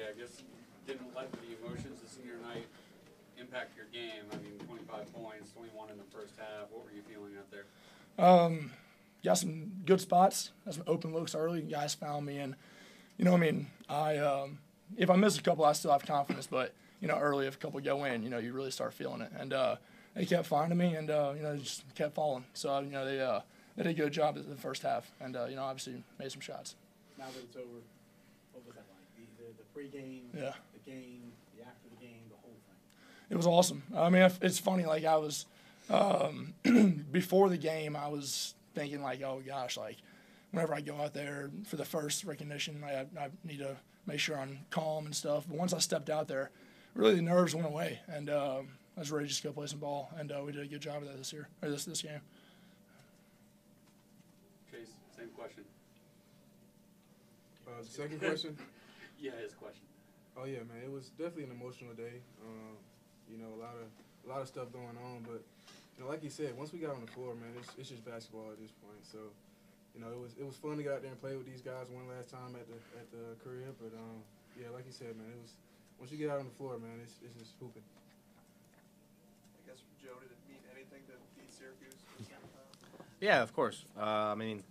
I guess didn't let the emotions of senior night impact your game. I mean, 25 points, 21 in the first half. What were you feeling out there? Got some good spots, got some open looks early. Guys found me, and if I miss a couple, I still have confidence. But early if a couple go in, you really start feeling it. And they kept finding me, and they just kept falling. So they did a good job in the first half, and obviously made some shots. Now that it's over, what was that like? The pregame, yeah, the game, the after the game, the whole thing. It was awesome. I mean, it's funny. Like I was before the game, I was thinking like, oh gosh, like whenever I go out there for the first recognition, I need to make sure I'm calm and stuff. But once I stepped out there, really the nerves went away, and I was ready to just go play some ball. And we did a good job of that this year, or this game. Chase, same question. Second question? Yeah, his question. Oh yeah, man, it was definitely an emotional day. A lot of stuff going on, but like you said, once we got on the floor, man, it's just basketball at this point. So, it was fun to go out there and play with these guys one last time at the career. But yeah, like you said, man, it was once you get out on the floor, man, it's just hooping. I guess Joe, did it mean anything to beat Syracuse? Yeah, of course. I mean,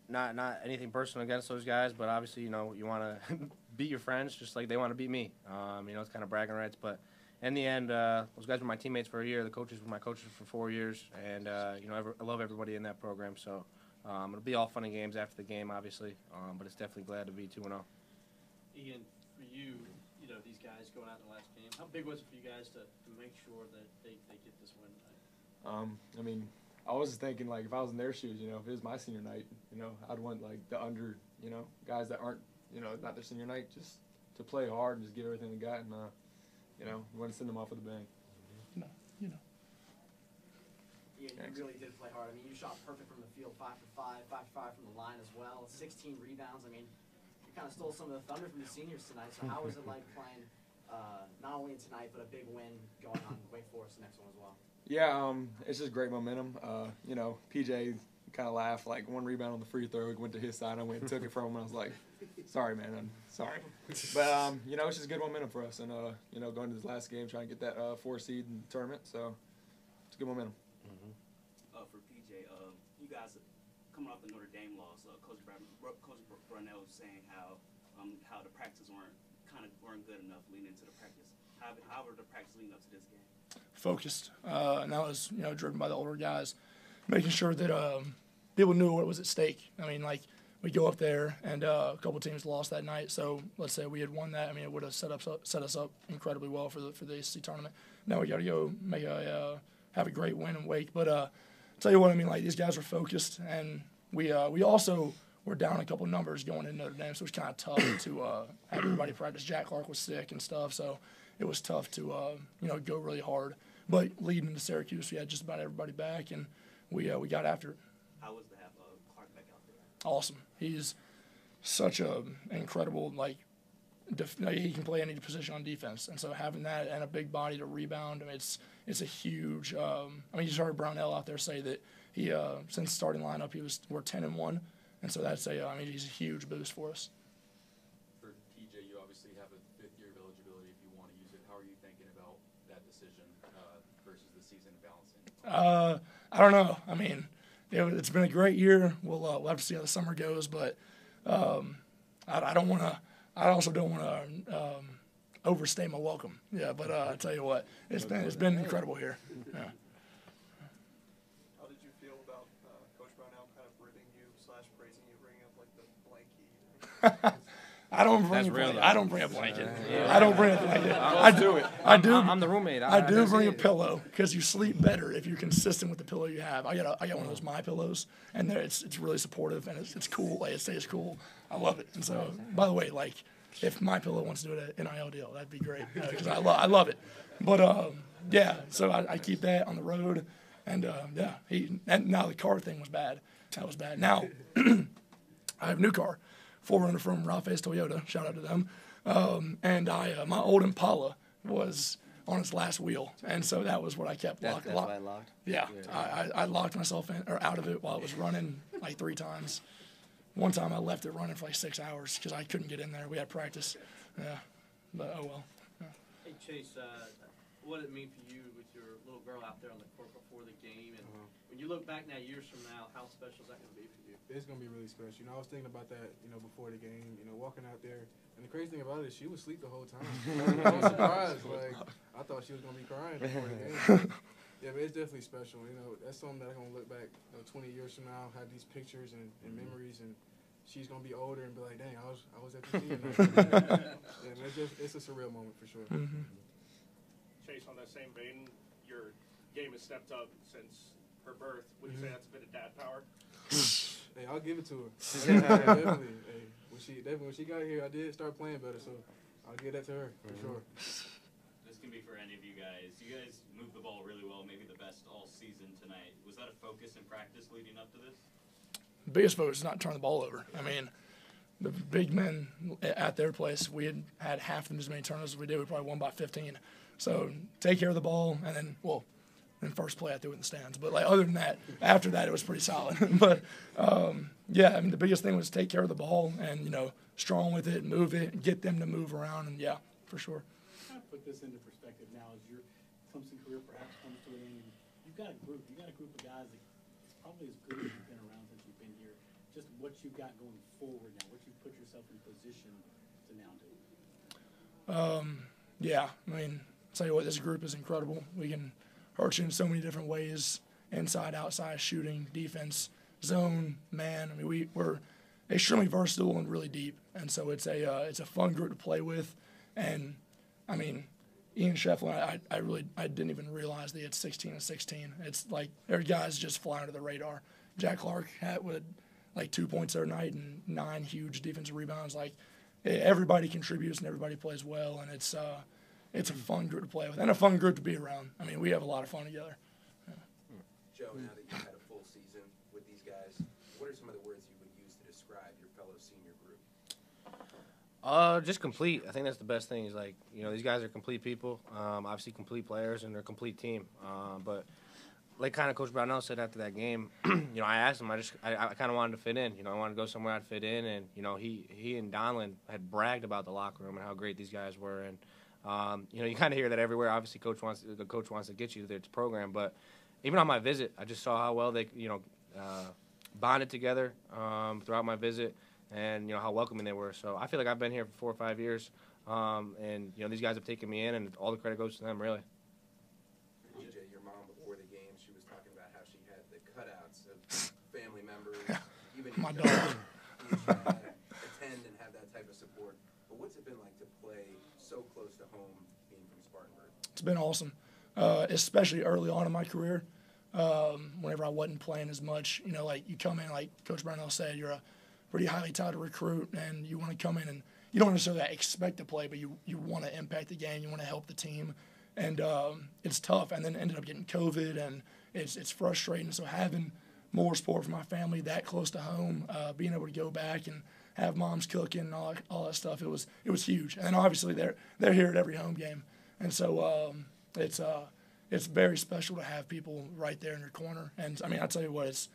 not anything personal against those guys, but obviously, you want to beat your friends just like they want to beat me. It's kind of bragging rights, but in the end, those guys were my teammates for a year. The coaches were my coaches for 4 years, and I love everybody in that program. So it'll be all fun and games after the game, obviously, but it's definitely glad to be 2-0. Ian, for you, these guys going out in the last game, how big was it for you guys to make sure that they get this win tonight? I mean, I was thinking, like, if I was in their shoes, if it was my senior night, I'd want, like, the under, guys that aren't, not their senior night, just to play hard and just give everything they got, and, we want to send them off with a bang. No. Yeah, you really did play hard. I mean, you shot perfect from the field, 5 for 5, 5 for 5 from the line as well, 16 rebounds. I mean, you kind of stole some of the thunder from the seniors tonight. So how was it like playing not only tonight, but a big win going on Wake Forest the next one as well? Yeah, it's just great momentum. PJ kind of laughed, like one rebound on the free throw, it went to his side. I went and took it from him. I was like, sorry, man, I'm sorry. But, it's just good momentum for us. And, going to this last game, trying to get that 4 seed in the tournament. So it's good momentum. For PJ, you guys coming off the Notre Dame loss, Coach Brunell was saying how the practices weren't good enough leading into the practice. How were the practice leading up to this game? Focused, and that was driven by the older guys, making sure that people knew what was at stake. I mean, like we go up there, and a couple teams lost that night. So let's say we had won that. I mean, it would have set us up incredibly well for the ACC tournament. Now we got to go have a great win in Wake. But tell you what, I mean, like these guys were focused, and we also were down a couple numbers going into Notre Dame, so it was kind of tough to have everybody practice. Jack Clark was sick and stuff, so it was tough to go really hard. But leading into Syracuse, we had just about everybody back, and we got after it. How was to have Clark back out there? Awesome. He's such a incredible, he can play any position on defense, and so having that and a big body to rebound, I mean, it's a huge. You just heard Brownell out there say that he since starting lineup we're 10-1, and so that's he's a huge boost for us. For TJ, you obviously have a 5th year of eligibility if you want to use it. How are you thinking about that decision versus the season balancing? I don't know. I mean, it's been a great year. We'll have to see how the summer goes, but I don't want to. I also don't want to overstay my welcome. Yeah, but I tell you what, it's been incredible here. Yeah. How did you feel about Coach Brownell kind of ribbing you / praising you, bringing up like the blankie? I don't bring a blanket. I don't bring a blanket. I do. I'm the roommate. I do bring a pillow because you sleep better if you're consistent with the pillow you have. I got one of those My Pillows, and it's really supportive and it's cool. Like, it stays cool. I love it. And so, by the way, like if My Pillow wants to do an NIL deal, that'd be great because I love it. But yeah, so I keep that on the road, and and now the car thing was bad. That was bad. Now I have a new car. 4Runner from Ralph's Toyota, shout out to them. And my old Impala was on its last wheel, and so that was what I kept locked. That's why I locked? Yeah, I locked myself in or out of it while it was running like 3 times. one time I left it running for like 6 hours because I couldn't get in there. We had practice. Yeah, but oh well. Yeah. Hey Chase, what did it mean for you with your little girl out there on the court before the game? And when you look back now, years from now, how special is that going to be for you? It's going to be really special. You know, I was thinking about that, you know, before the game, you know, walking out there. And the crazy thing about it is she was asleep the whole time. I was surprised. Like, I thought she was going to be crying before the game. Yeah, but it's definitely special. You know, that's something that I'm going to look back, 20 years from now, have these pictures and memories, and she's going to be older and be like, dang, I was at the senior night. Yeah, but it's a surreal moment for sure. Mm-hmm. Chase, on that same vein, your game has stepped up since her birth. Would you say that's a bit of dad power? Hey, I'll give it to her. Definitely. Hey, when she got here, I did start playing better, so I'll give that to her for sure. This can be for any of you guys. You guys moved the ball really well, maybe the best all season tonight. Was that a focus in practice leading up to this? The biggest focus is not turn the ball over. I mean, the big men at their place, we had half as many turnovers as we did. We probably won by 15. So take care of the ball, and then, well, in first play I threw it in the stands. But like other than that, after that it was pretty solid. But yeah, I mean the biggest thing was take care of the ball and strong with it, move it, get them to move around, and yeah, for sure. Kind of put this into perspective now as your Clemson career perhaps comes to an end. You've got a group of guys that is probably as good as you've been around since you've been here. Just what you've got going forward now, what you put yourself in position to now do. Yeah, I mean, I'll tell you what, this group is incredible. We can hurt you in so many different ways, inside, outside, shooting, defense, zone, man. I mean, we're extremely versatile and really deep, and so it's a fun group to play with. And, I mean, Ian Schieffelin, I didn't even realize that he had 16 and 16. It's like their guys just fly under the radar. Jack Clark had like 2 points every night and 9 huge defensive rebounds. Like, everybody contributes and everybody plays well, and it's a fun group to play with and a fun group to be around. I mean, we have a lot of fun together. Yeah. Joe, now that you've had a full season with these guys, what are some of the words you would use to describe your fellow senior group? Just complete. I think that's the best thing is like, these guys are complete people, obviously complete players, and they're a complete team. But like kind of Coach Brownell said after that game, I asked him, I kind of wanted to fit in. I wanted to go somewhere I'd fit in, and, he and Donlin had bragged about the locker room and how great these guys were. And, you kind of hear that everywhere. Obviously, the coach wants to get you to their program. But even on my visit, I just saw how well they, bonded together throughout my visit, and how welcoming they were. So I feel like I've been here for 4 or 5 years, and these guys have taken me in, and all the credit goes to them, really. PJ, your mom before the game, she was talking about how she had the cutouts of family members, even my dog. Attend and have that type of support. But what's it been like to play so close to home, being from Spartanburg? It's been awesome, especially early on in my career. Whenever I wasn't playing as much, like you come in, like Coach Brownell said, you're a pretty highly touted recruit, and you want to come in and you don't necessarily expect to play, but you want to impact the game, you want to help the team, and it's tough. And then ended up getting COVID, and it's frustrating. So having more support from my family that close to home, being able to go back and have moms cooking and all that stuff, it was huge. And obviously they're here at every home game, and so it's very special to have people right there in your corner. And I mean, I tell you what,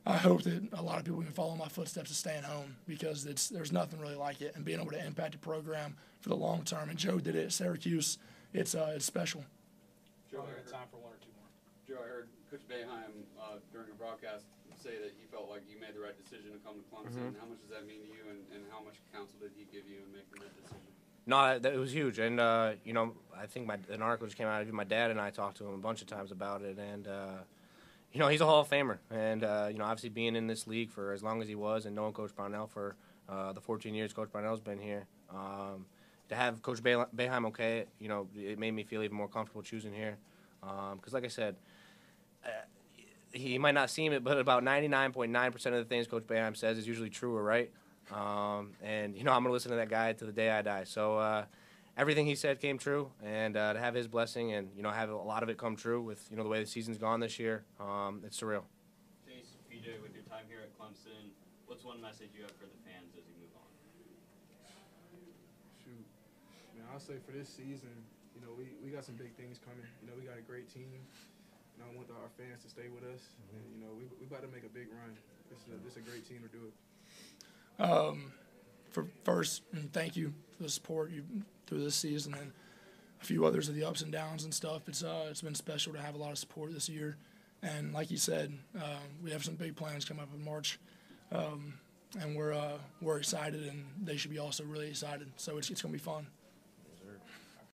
I hope that a lot of people can follow my footsteps and staying home, because there's nothing really like it, and being able to impact a program for the long term. And Joe did it at Syracuse. It's special. Joe, I heard time for 1 or 2 more. Joe, I heard Coach Boeheim during a broadcast say that you felt like you made the right decision to come to Clemson. How much does that mean to you, and how much counsel did he give you in making that decision? No, it was huge, and I think an article just came out. Even my dad and I talked to him a bunch of times about it, and he's a Hall of Famer, and obviously being in this league for as long as he was, and knowing Coach Brownell for the 14 years Coach Brownell's been here, to have Coach Boeheim okay, it made me feel even more comfortable choosing here, because like I said, he might not seem it, but about 99.9% of the things Coach Boeheim says is usually true or right. And I'm gonna listen to that guy to the day I die. So everything he said came true, and to have his blessing and have a lot of it come true with the way the season's gone this year, it's surreal. Chase, PJ, with your time here at Clemson, what's one message you have for the fans as you move on? Shoot, man, I'll say for this season, we got some big things coming. We got a great team. I want our fans to stay with us, and we about to make a big run. This is a great team to do it. For first, and thank you for the support you through this season and a few others of the ups and downs and stuff. It's been special to have a lot of support this year. And like you said, we have some big plans coming up in March, and we're excited, and they should be also really excited. So it's going to be fun.